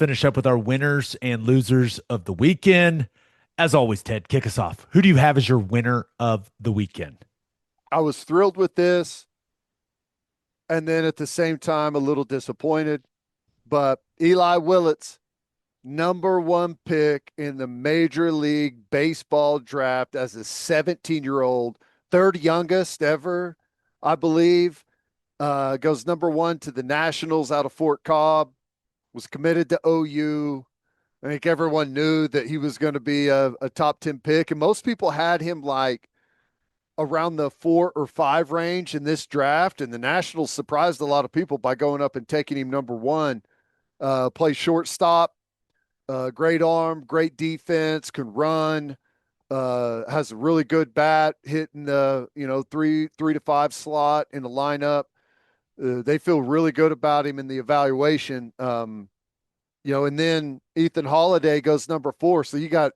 finish up with our winners and losers of the weekend. As always, Ted, kick us off. Who do you have as your winner of the weekend? I was thrilled with this, and then at the same time, a little disappointed. But Eli Willits, number one pick in the Major League Baseball draft as a 17-year-old, third youngest ever, I believe. Goes number one to the Nationals out of Fort Cobb, was committed to OU. I think everyone knew that he was going to be a top 10 pick, and most people had him like around the 4 or 5 range in this draft, and the Nationals surprised a lot of people by going up and taking him number one. Plays shortstop, great arm, great defense, can run, has a really good bat, hitting the 3 to 5 slot in the lineup. They feel really good about him in the evaluation. And then Ethan Holiday goes number 4. So you got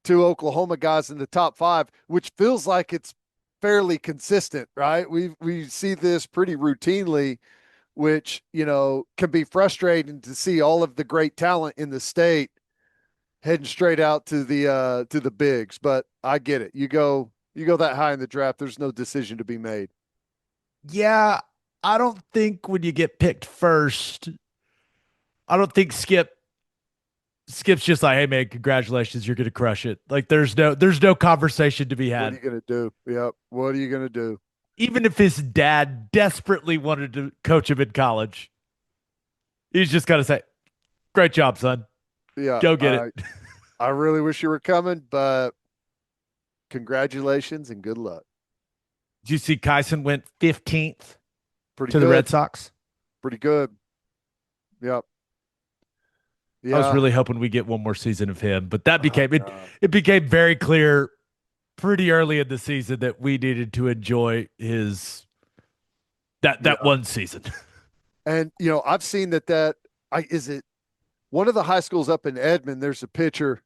2 Oklahoma guys in the top 5, which feels like it's fairly consistent, right? We see this pretty routinely, which, can be frustrating to see all of the great talent in the state heading straight out to the bigs. But I get it. You go that high in the draft, there's no decision to be made. Yeah, I don't think when you get picked first, I don't think Skip's just like, hey man, congratulations, you're gonna crush it. Like there's no conversation to be What are had. you gonna do? Yep. What are you gonna do? Even if his dad desperately wanted to coach him in college, he's just gotta say, great job, son. Yeah. Go get it. I really wish you were coming, but congratulations and good luck. Did you see Kyson went 15th Pretty to the good. Red Sox? Pretty good. Yep. I was Yeah. really hoping we get one more season of him, but that became it. God. It became very clear pretty early in the season that we needed to enjoy his that one season. And I've seen that is it one of the high schools up in Edmond. There's a pitcher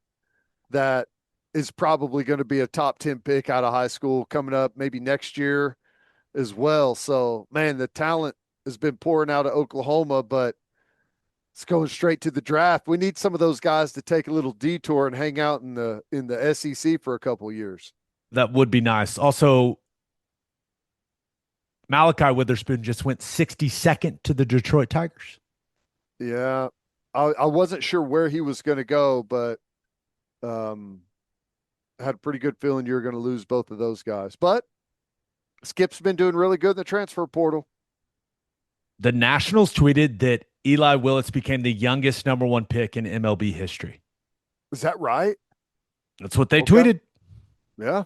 that is probably going to be a top 10 pick out of high school coming up maybe next year as well. So man, the talent has been pouring out of Oklahoma, but it's going straight to the draft. We need some of those guys to take a little detour and hang out in the SEC for a couple of years. That would be nice. Also, Malachi Witherspoon just went 62nd to the Detroit Tigers. Yeah. I wasn't sure where he was going to go, but had a pretty good feeling you were going to lose both of those guys. But Skip's been doing really good in the transfer portal. The Nationals tweeted that Eli Willits became the youngest number one pick in MLB history. Is that right? That's what they tweeted. Yeah.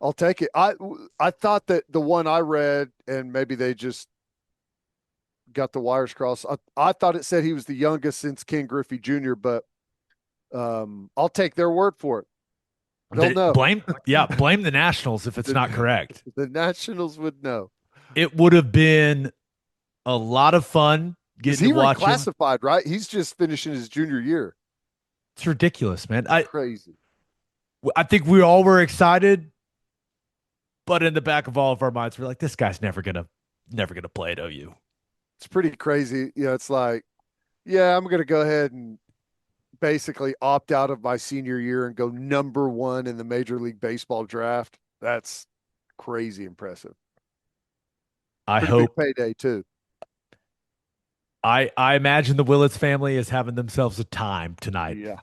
I'll take it. I thought that the one I read, and maybe they just got the wires crossed. I thought it said he was the youngest since Ken Griffey Jr., but I'll take their word for it. They'll know. Blame the Nationals if it's not correct. The Nationals would know. It would have been a lot of fun getting to watch him. He's reclassified, right? He's just finishing his junior year. It's ridiculous, man. Crazy. I think we all were excited, but in the back of all of our minds, we're like, this guy's never gonna play at OU. It's pretty crazy. It's like, yeah, I'm gonna go ahead and basically opt out of my senior year and go number one in the Major League Baseball draft. That's crazy impressive. I Pretty hope big payday too. I imagine the Willits family is having themselves a time tonight. Yeah.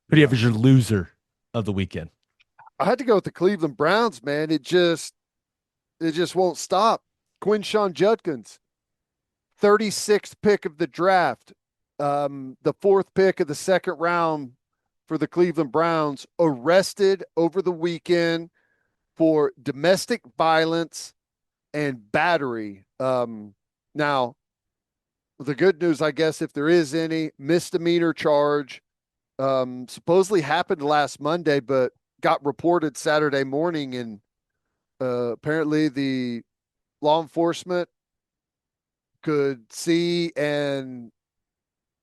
Who do you have as your loser of the weekend? I had to go with the Cleveland Browns, man. It just won't stop. Quinshon Judkins, 36th pick of the draft, the 4th pick of the second round for the Cleveland Browns, arrested over the weekend for domestic violence and battery. Now, the good news, I guess, if there is any, misdemeanor charge, supposedly happened last Monday, but got reported Saturday morning, and apparently the law enforcement could see and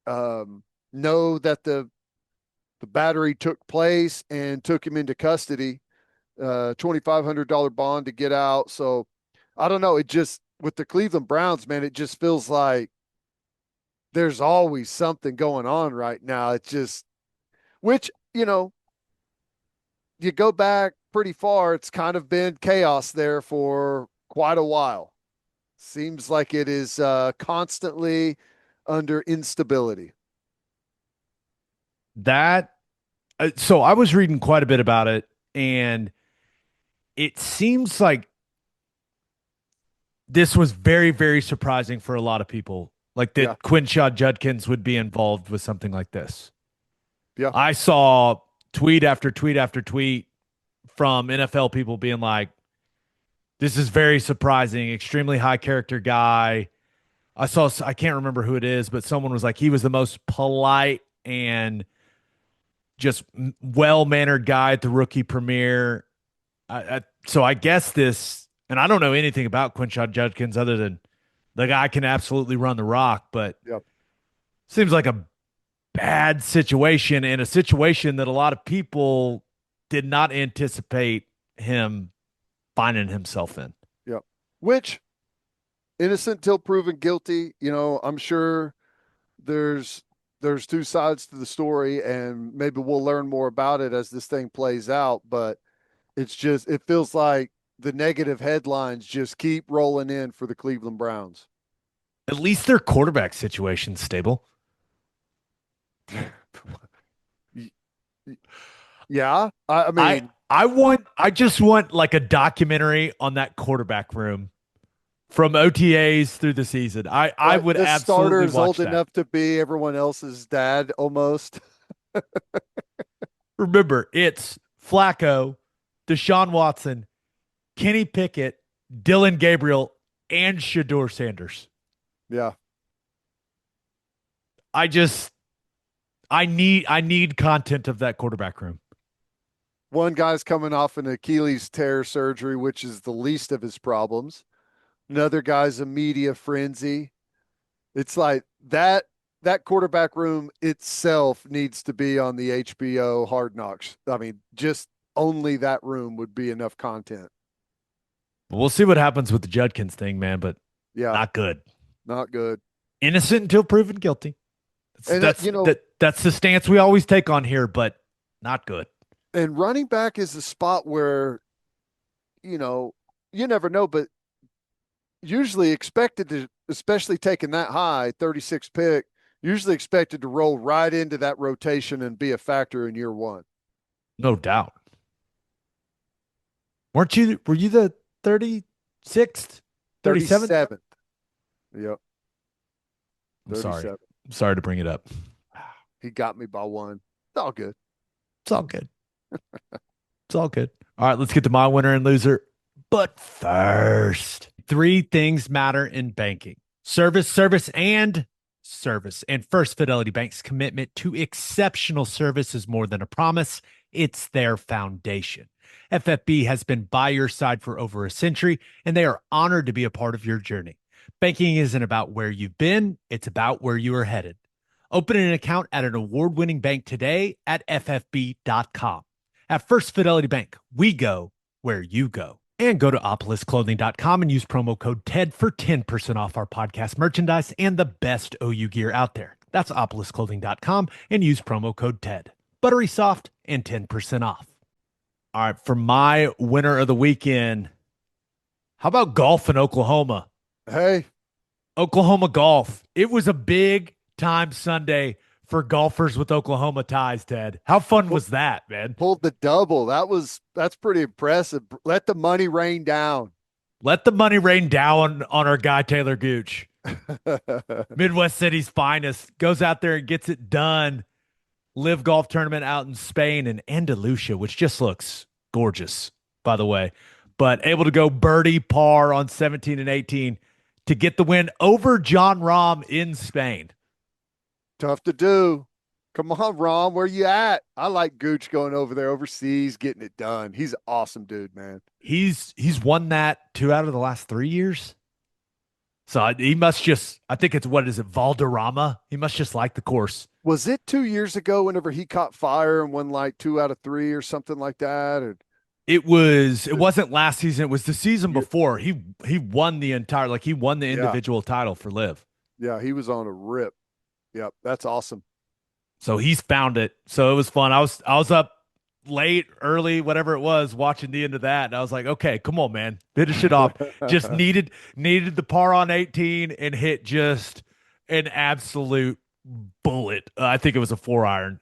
know that the battery took place and took him into custody. $2,500 bond to get out. So I don't know. It just, with the Cleveland Browns, man, it just feels like there's always something going on right now. It's just, which, you go back pretty far, it's kind of been chaos there for quite a while. Seems like it is constantly under instability. That so I was reading quite a bit about it, and it seems like this was very, very surprising for a lot of people. Like Yeah. that Quinshon Judkins would be involved with something like this. Yeah. I saw tweet after tweet after tweet from NFL people being like, this is very surprising, extremely high character guy. I can't remember who it is, but someone was like, he was the most polite and just well mannered guy at the rookie premiere. So I guess this, and I don't know anything about Quinshon Judkins other than the guy can absolutely run the rock, but Yeah. seems like a bad situation and a situation that a lot of people did not anticipate him finding himself in. Yeah. Which, innocent till proven guilty, I'm sure there's two sides to the story, and maybe we'll learn more about it as this thing plays out, but it feels like the negative headlines just keep rolling in for the Cleveland Browns. At least their quarterback situation's stable. Yeah. I mean, I just want like a documentary on that quarterback room from OTAs through the season. I would the absolutely starter is watch old that. enough to be everyone else's dad almost. Remember, it's Flacco, Deshaun Watson, Kenny Pickett, Dylan Gabriel, and Shador Sanders. Yeah. I need content of that quarterback room. One guy's coming off an Achilles tear surgery, which is the least of his problems. Another guy's a media frenzy. It's like that quarterback room itself needs to be on the HBO Hard Knocks. I mean, just only that room would be enough content. We'll see what happens with the Judkins thing, man, but Yeah, not good. not good. Innocent until proven guilty. And That's the stance we always take on here, but not good. and running back is the spot where, you never know, but usually expected to, especially taking that high 36 pick, usually expected to roll right into that rotation and be a factor in year one. No doubt. Were you the 36th? 37th? 37th. Yep. I'm sorry. I'm sorry to bring it up. He got me by one. It's all good. It's all good. It's all good. All right, let's get to my winner and loser. But first, three things matter in banking: service, service, and service. And First Fidelity Bank's commitment to exceptional service is more than a promise, it's their foundation. FFB has been by your side for over a century, and they are honored to be a part of your journey. Banking isn't about where you've been, it's about where you are headed. Open an account at an award-winning bank today at ffb.com. At First Fidelity Bank, we go where you go. And go to opolisclothing.com and use promo code TED for 10% off our podcast merchandise and the best OU gear out there. That's opolisclothing.com and use promo code TED. Buttery soft and 10% off. All right, for my winner of the weekend, how about golf in Oklahoma? Hey, Oklahoma golf. It was a big time Sunday for golfers with Oklahoma ties, Ted. How fun was that, man? pulled the double. That's pretty impressive. Let the money rain down. Let the money rain down on our guy, Talor Gooch. Midwest City's finest. Goes out there and gets it done. LIV Golf Tournament out in Spain and Andalusia, which just looks gorgeous, by the way. But able to go birdie par on 17 and 18 to get the win over John Rahm in Spain. Tough to do. Come on, Ron, where you at? I like Gooch going over there overseas, getting it done. He's an awesome dude, man. He's won that 2 out of the last 3 years. So he must just, I think it's, what is it, Valderrama? He must just like the course. Was it 2 years ago whenever he caught fire and won like 2 out of 3 or something like that? Or it wasn't last season. It was the season before. He won the entire, he won the individual title for LIV. Yeah, he was on a rip. Yep. That's awesome. So he's found it. So it was fun. I was up late, early, whatever it was, watching the end of that. And I was like, okay, come on, man. Finish it off. Just needed the par on 18 and hit just an absolute bullet. I think it was a 4-iron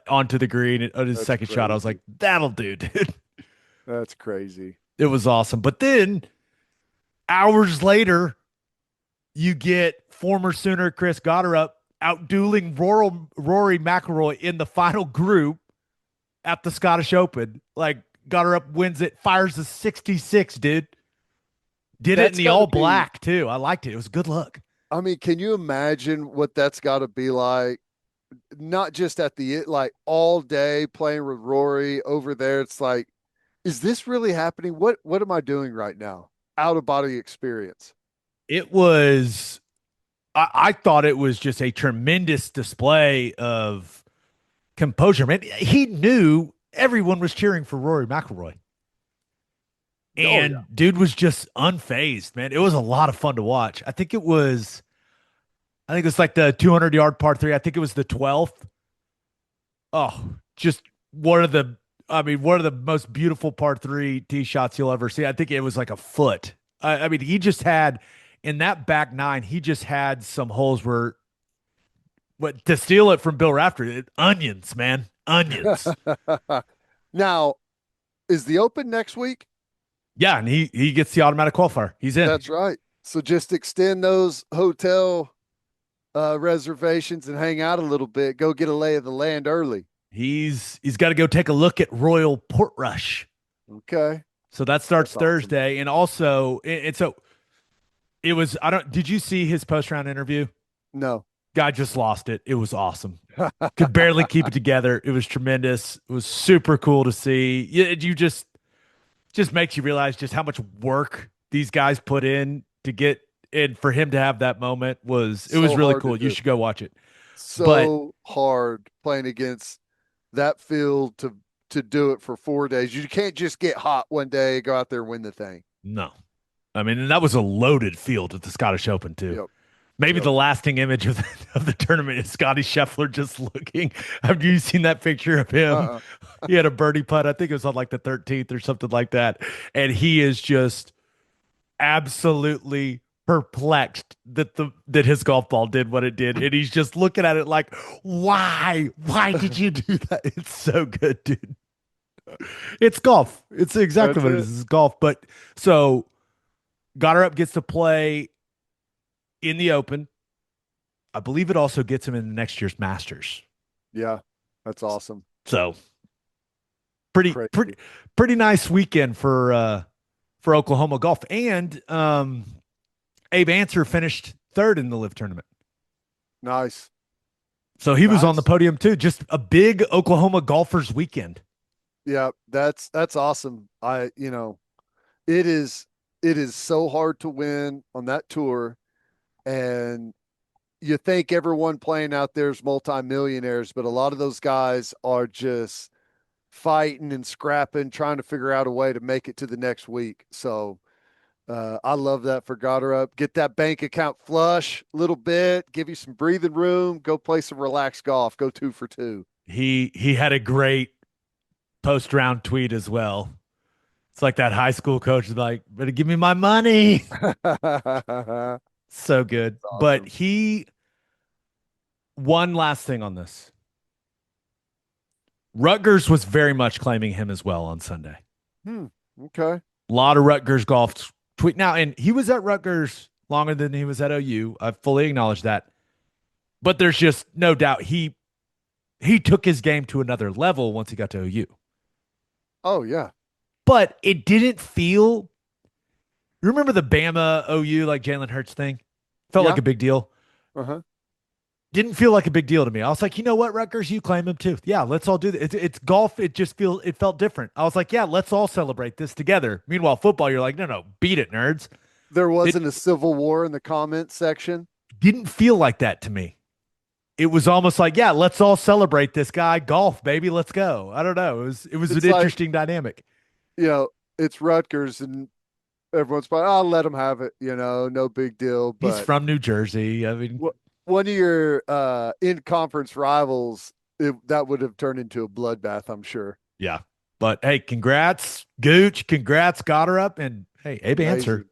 onto the green on his That's second shot. I was crazy. like, that'll do, dude. That's crazy. It was awesome. But then hours later, you get former Sooner Chris Gotterup out dueling Rory McIlroy in the final group at the Scottish Open. Like Gotterup wins it, fires a 66, dude. Did it in That's the got to all be, black too. I liked it. It was good luck. I mean, can you imagine what that's got to be like? Not just at the, like all day playing with Rory over there. It's like, is this really happening? What am I doing right now? Out of body experience. It was I thought it was just a tremendous display of composure. Man, he knew everyone was cheering for Rory McIlroy. Oh yeah. And dude was just unfazed, man. It was a lot of fun to watch. I think it was like the 200-yard par three. I think it was the 12th. Oh, just one of the most beautiful par three tee shots you'll ever see. I think it was like a foot. I mean, he just had in that back nine, he just had some holes where, but to steal it from Bill Rafter, onions, man, onions. Now, is the Open next week? Yeah, and he gets the automatic qualifier. He's in. That's right. So just extend those hotel reservations and hang out a little bit. Go get a lay of the land early. He's got to go take a look at Royal Portrush. Okay. So that starts That's awesome. Thursday, and also and so it was. I don't. Did you see his post round interview? No. Guy just lost it. It was awesome. Could barely keep it together. It was tremendous. It was super cool to see. You just makes you realize just how much work these guys put in to get and for him to have that moment was So really hard to cool. You do. should go watch it. But So hard playing against that field to do it for 4 days. You can't just get hot one day, go out there and win the thing. no, I mean, and that was a loaded field at the Scottish Open too. Yep. Maybe Yep. the lasting image of the tournament is Scotty Scheffler just looking. Have you seen that picture of him? Uh-uh. He had a birdie putt. I think it was on like the 13th or something like that. And he is just absolutely perplexed that his golf ball did what it did. And he's just looking at it like, why? Why did you do that? It's so good, dude. It's golf. It's exactly That's what it it. is. It's golf. But so Goddard gets to play in the Open. I believe it also gets him in next year's Masters. Yeah. That's awesome. So pretty pretty Crazy. pretty nice weekend for Oklahoma golf. And Abe Answer finished third in the LIV tournament. Nice. So he was on the Nice. podium too. Just a big Oklahoma golfers weekend. Yeah, that's awesome. It is so hard to win on that tour, and you think everyone playing out there is multimillionaires, but a lot of those guys are just fighting and scrapping, trying to figure out a way to make it to the next week. So I love that for Gotterup. Get that bank account flush a little bit, give you some breathing room, go play some relaxed golf, go 2 for 2. He had a great post round tweet as well. It's like that high school coach is like, better give me my money. That's So good. But awesome. he one last thing on this. Rutgers was very much claiming him as well on Sunday. Hmm. Okay. A lot of Rutgers golf tweet now, and he was at Rutgers longer than he was at OU. I fully acknowledge that. But there's just no doubt he took his game to another level once he got to OU. Oh yeah. But it didn't feel. You remember the Bama OU like Jalen Hurts thing? Felt like Yeah. a big deal. Uh-huh. Didn't feel like a big deal to me. I was like, you know what, Rutgers, you claim him too. Yeah, let's all do this. It's golf. It felt different. I was like, yeah, let's all celebrate this together. Meanwhile, football, you're like, no, beat it, nerds. There It wasn't a civil war in the comment section. didn't feel like that to me. It was almost like, yeah, let's all celebrate this guy. Golf, baby, let's go. I don't know. It was an It's like, interesting dynamic. it's Rutgers and everyone's like, I'll let them have it, no big deal. He's But from New Jersey. I mean, what one of your in conference rivals, that would have turned into a bloodbath, I'm sure. Yeah. But hey, congrats, Gooch. Congrats, Gotterup. And hey, Abe Answer. Amazing.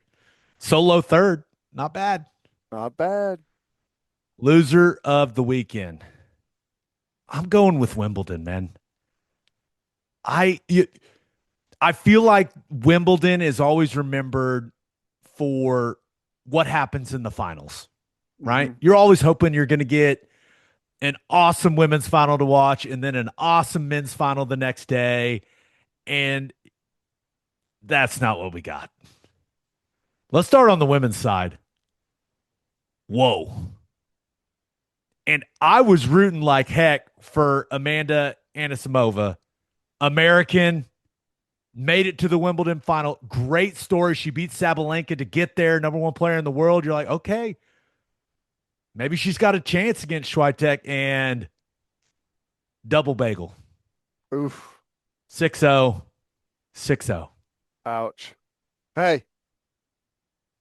Solo third. Not bad. Not bad. Loser of the weekend. I'm going with Wimbledon, man. I you, I feel like Wimbledon is always remembered for what happens in the finals, right? Hmm. You're always hoping you're going to get an awesome women's final to watch and then an awesome men's final the next day. And that's not what we got. Let's start on the women's side. Whoa. And I was rooting like heck for Amanda Anisimova, American, made it to the Wimbledon final. Great story. She beat Sabalenka to get there, number one player in the world. You're like, okay, maybe she's got a chance against Swiatek, and double bagel. Oof. 6-0, 6-0. Ouch. Hey,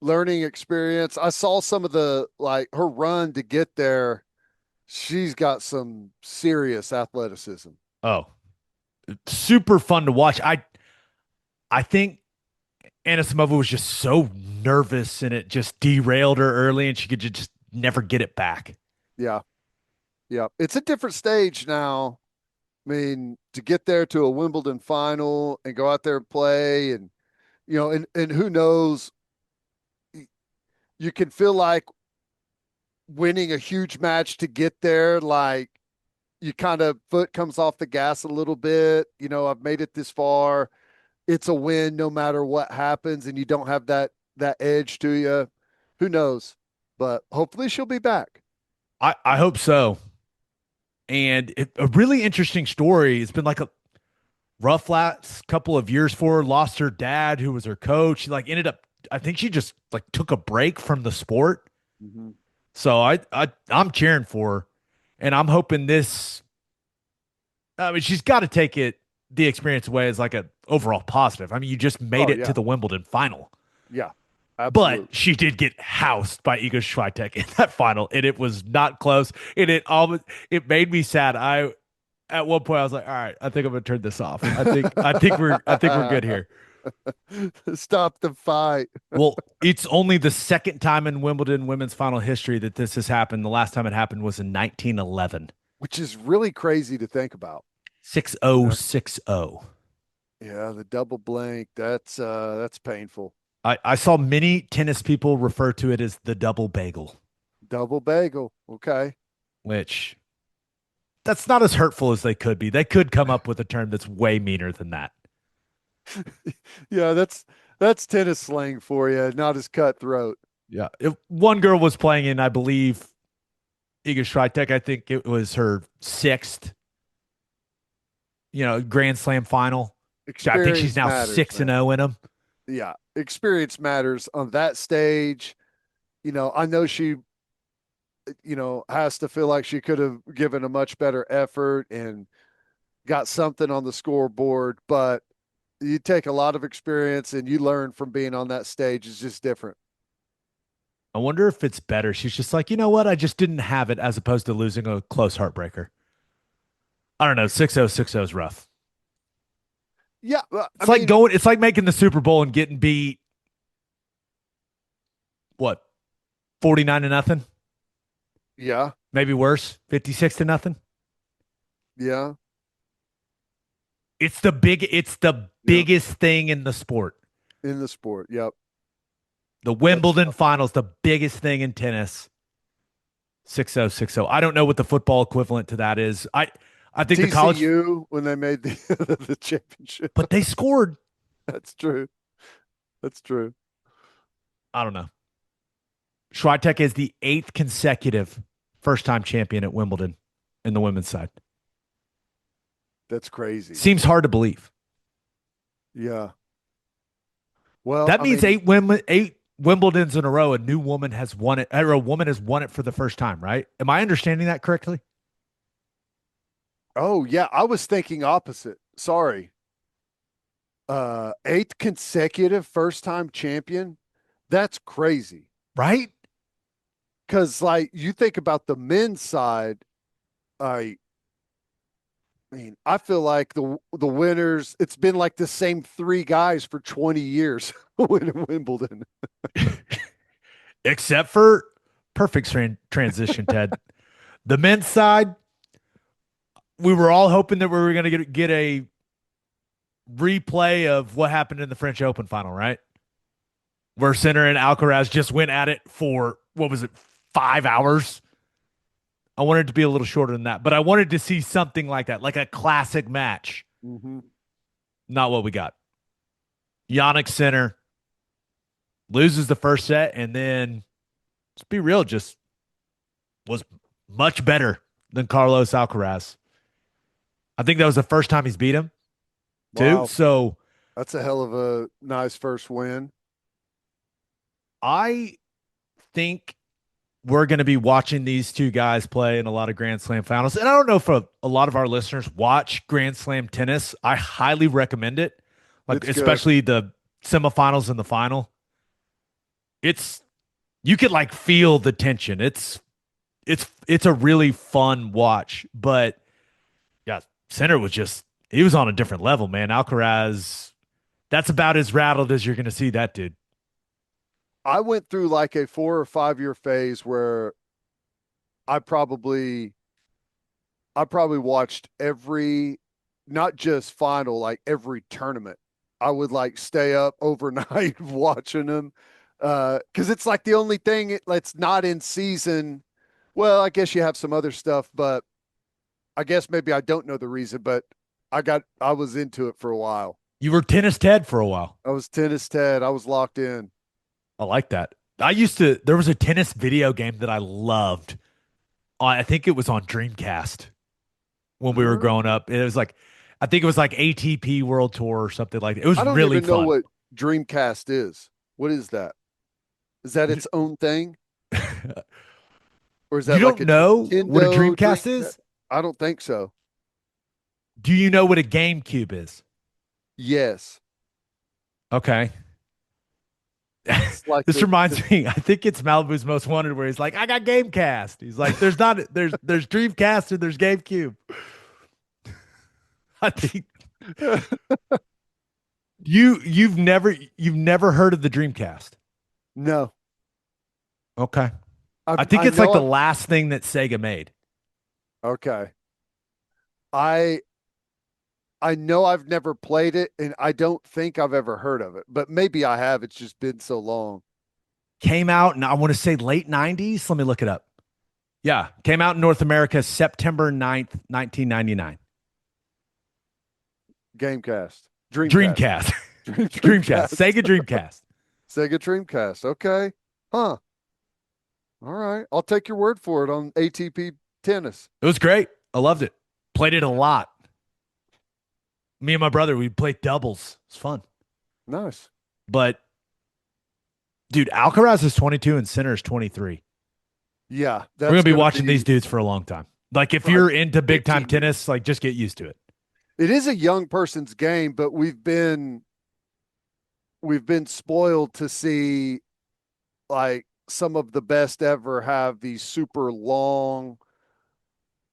learning experience. I saw some of the like her run to get there. She's got some serious athleticism. Oh, super fun to watch. I think Anisimova was just so nervous and it just derailed her early and she could just never get it back. Yeah. Yeah. It's a different stage now. I mean, to get there to a Wimbledon final and go out there and play and and who knows, you can feel like winning a huge match to get there, like you kind of foot comes off the gas a little bit. I've made it this far. It's a win no matter what happens, and you don't have that edge to you. Who knows? But hopefully she'll be back. I hope so. And a really interesting story. It's been like a rough last couple of years for her. Lost her dad, who was her coach. She like ended up, I think she just like took a break from the sport. Mm-hmm. So I'm cheering for her. And I'm hoping this, I mean, she's got to take the experience away as like a overall positive. I mean, you just made Oh it to yeah, the Wimbledon final. yeah, But absolutely. she did get housed by Iga Swiatek in that final, and it was not close. And it made me sad. I at one point I was like, all right, I think I'm gonna turn this off. I think we're good here. Stop the fight. Well, it's only the second time in Wimbledon women's final history that this has happened. The last time it happened was in 1911. Which is really crazy to think about. 6-0, 6-0. Yeah, the double blank. That's painful. I saw many tennis people refer to it as the double bagel, Double bagel. Okay. which that's not as hurtful as they could be. They could come up with a term that's way meaner than that. Yeah, that's tennis slang for you, not as cutthroat. Yeah. If one girl was playing in, I believe, Iga Swiatek, I think it was her sixth, Grand Slam final. So I think she's Experience now matters, 6 and man. 0 in them. Yeah, experience matters on that stage. I know she, has to feel like she could have given a much better effort and got something on the scoreboard, but you take a lot of experience and you learn from being on that stage. It's just different. I wonder if it's better. She's just like, you know what? I just didn't have it as opposed to losing a close heartbreaker. I don't know. 6-0, 6-0 is rough. Yeah, well, I It's like mean, going, it's like making the Super Bowl and getting beat, what, 49 to nothing? yeah, Maybe worse, 56 to nothing. yeah, It's the yeah. biggest thing in the sport. In the sport. Yep. The That's Wimbledon tough. finals, the biggest thing in tennis. 6-0, 6-0. I don't know what the football equivalent to that is. I think the college, TCU when they made the the championship. but they scored. That's true. That's true. I don't know. Swiatek is the eighth consecutive first time champion at Wimbledon in the women's side. That's crazy. Seems hard to believe. Yeah. Well, That I means mean, eight Wimbledons in a row. A new woman has won it, or a woman has won it for the first time, right? Am I understanding that correctly? oh yeah, I was thinking opposite. Sorry. Eighth consecutive first time champion. That's crazy. Right? because like you think about the men's side, I mean, I feel like the winners, it's been like the same three guys for 20 years winning Wimbledon. Except for perfect transition, Ted. The men's side, we were all hoping that we were going to get a replay of what happened in the French Open final, right? Where Sinner and Alcaraz just went at it for, what was it, 5 hours? I wanted it to be a little shorter than that, but I wanted to see something like that, like a classic match. Mm-hmm. Not what we got. Jannik Sinner loses the first set, and then, let's be real, just was much better than Carlos Alcaraz. I think that was the first time he's beat him, too. Wow. So That's a hell of a nice first win. I think we're going to be watching these two guys play in a lot of Grand Slam finals. And I don't know if a lot of our listeners watch Grand Slam tennis. I highly recommend it, like It's good. especially the semifinals and the final. It's you could like feel the tension. It's a really fun watch. But yeah, Sinner was just he was on a different level, man. Alcaraz, that's about as rattled as you're going to see that dude. I went through like a 4 or 5 year phase where I probably watched every, not just final, like every tournament. I would like stay up overnight watching them. Cause it's like the only thing that's not in season. Well, I guess you have some other stuff, but I guess maybe I don't know the reason, but I was into it for a while. You were tennis Ted for a while. I was tennis Ted. I was locked in. I like that. There was a tennis video game that I loved. I think it was on Dreamcast when we were growing up. It was like, I think it was like ATP World Tour or something like that. It was I don't really even know fun. what Dreamcast is. What is that? Is that its own thing? Or is You that like don't a know what a Nintendo Dreamcast Dreamcast? is? I don't think so. Do you know what a GameCube is? Yes. Okay. It's like This reminds me, I think it's Malibu's Most Wanted where he's like, I got Gamecast. He's like, there's Dreamcast and there's GameCube. I think you've never heard of the Dreamcast. No. Okay. I think I it's like know the last thing that Sega made. okay. I I know I've never played it and I don't think I've ever heard of it, but maybe I have. It's just been so long. Came out, and I want to say late 90s. Let me look it up. Yeah, came out in North America September 9th, 1999. Gamecast. Dreamcast. Dreamcast. Dreamcast. Dreamcast. Sega Dreamcast. Sega Dreamcast. Okay. Huh. All right. I'll take your word for it on ATP tennis. It was great. I loved it. Played it a lot. Me and my brother, we played doubles. It's fun. Nice. But dude, Alcaraz is 22 and Sinner is 23. Yeah. We're gonna That's be gonna watching be these dudes for a long time. Like if for you're into big time 15 years. tennis, like just get used to it. It is a young person's game, but we've been spoiled to see like some of the best ever have these super long,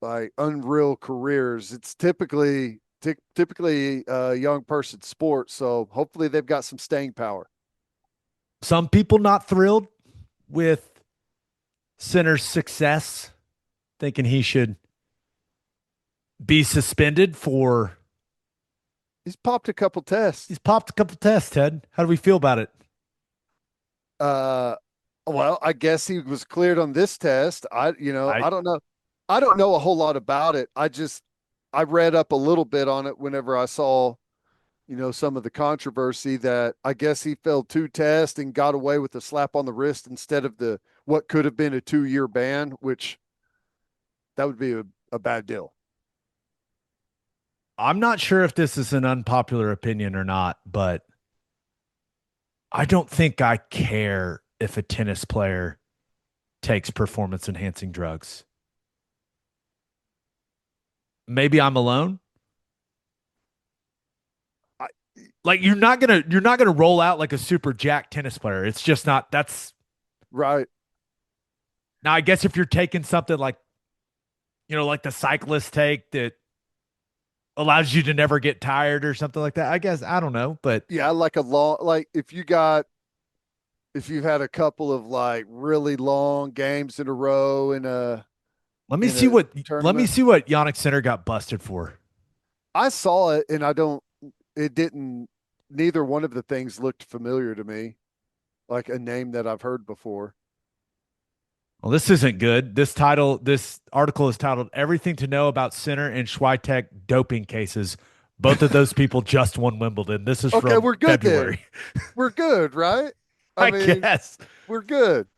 like unreal careers. It's typically a young person's sport, so hopefully they've got some staying power. Some people not thrilled with Sinner's success, thinking he should be suspended for. He's popped a couple tests. He's popped a couple tests, Ted. How do we feel about it? Uh, well, I guess he was cleared on this test. I I don't know. I don't know a whole lot about it. I read up a little bit on it whenever I saw, some of the controversy that I guess he failed two tests and got away with a slap on the wrist instead of the what could have been a 2 year ban, which that would be a bad deal. I'm not sure if this is an unpopular opinion or not, but I don't think I care if a tennis player takes performance enhancing drugs. Maybe I'm alone. I, Like you're not gonna roll out like a super jack tennis player. It's just not that's right. Now, I guess if you're taking something like, like the cyclist take that allows you to never get tired or something like that, I guess, I don't know. But Yeah, like if you've had a couple of like really long games in a row in a let me tournament. see what Jannik Sinner got busted for. I saw it and I don't it didn't neither one of the things looked familiar to me, like a name that I've heard before. Well, this isn't good. This article is titled "Everything to Know About Sinner and Swiatek Doping Cases." Both of those people just won Wimbledon. This is Okay, from we're good then. February. We're good, right? I I mean, guess. we're good.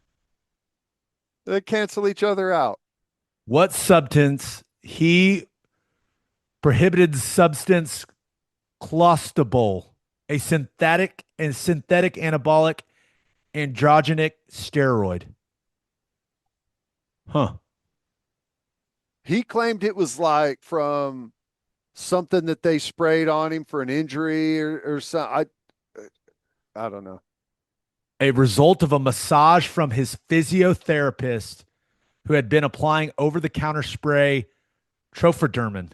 They cancel each other out. What substance he prohibited substance clostebol, a synthetic anabolic androgenic steroid. Huh. He claimed it was like from something that they sprayed on him for an injury or something. I don't know. A result of a massage from his physiotherapist who had been applying over-the-counter spray trophrodermin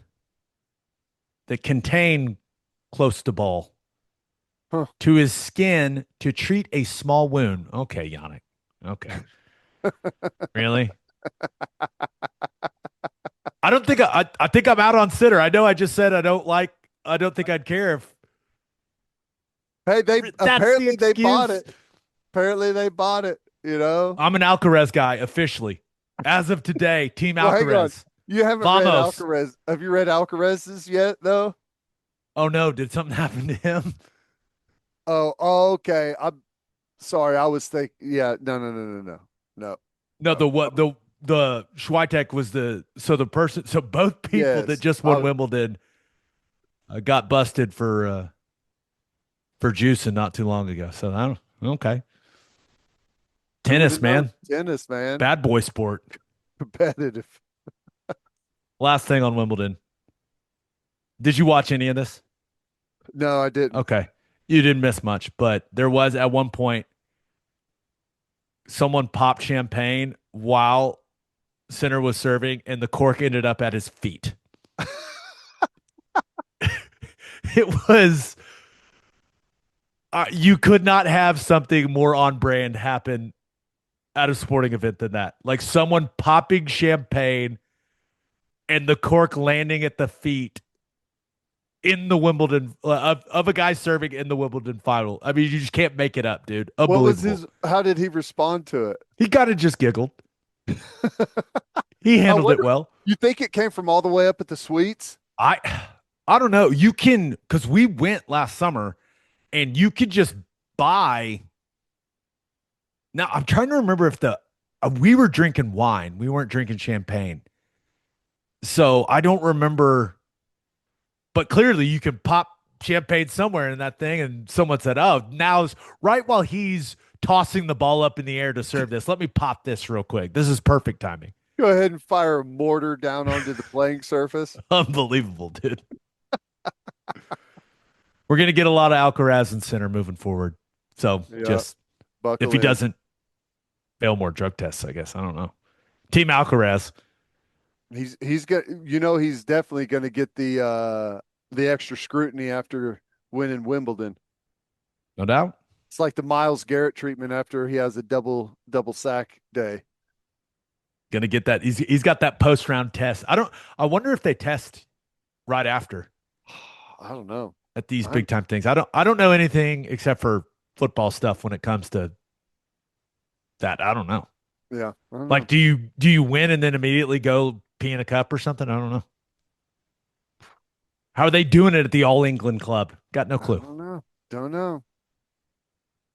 that contained clostebol Huh. to his skin to treat a small wound. Okay, Yannick. Okay. Really? I don't think I think I'm out on Sitter. I know I just said I don't think I'd care if Hey, they that's the apparently they bought excuse. it. Apparently they bought it, you know. I'm an Alcaraz guy officially. As of today, Team Well, hang on. Alcaraz. You haven't read Vamos. Alcaraz. Have you read Alcaraz's yet though? Oh no, did something happen to him? Oh, okay. I'm sorry. I was thinking, yeah, no. No. No, No. the Swiatek was so both people that Yes. just won Wimbledon got busted for juicing not too long ago. So I don't okay. Who would Tennis, have known? man. Tennis, man. Bad boy sport. Competitive. Last thing on Wimbledon. Did you watch any of this? No, I didn't. Okay. You didn't miss much, but there was at one point someone popped champagne while Sinner was serving, and the cork ended up at his feet. It was you could not have something more on brand happen at a sporting event than that. Like someone popping champagne and the cork landing at the feet in the Wimbledon of a guy serving in the Wimbledon final. I mean, you just can't make it up, dude. What was Unbelievable. his? How did he respond to it? He kind of just giggled. He I handled it wonder. well. You think it came from all the way up at the suites? I I don't know. You can because we went last summer and you could just buy. Now I'm trying to remember if the we were drinking wine. We weren't drinking champagne. So I don't remember, but clearly you can pop champagne somewhere in that thing. And someone said, "Oh, now's right while he's tossing the ball up in the air to serve this. Let me pop this real quick. This is perfect timing." Go ahead and fire a mortar down onto the playing surface. Unbelievable, dude. We're gonna get a lot of Alcaraz and Sinner moving forward. So Yeah, just if buckle he in. doesn't fail more drug tests, I guess I don't know. Team Alcaraz, He's got he's definitely going to get the extra scrutiny after winning Wimbledon. no doubt. It's like the Miles Garrett treatment after he has a double sack day. Gonna get that. He's got that post round test. I wonder if they test right after I don't know. at these I'm big time things. I don't know anything except for football stuff when it comes to that. I don't know. yeah, I don't know. Like, do you win and then immediately go pee in a cup or something? I don't know. How are they doing it at the All England Club? Got no I clue. don't know. Don't know.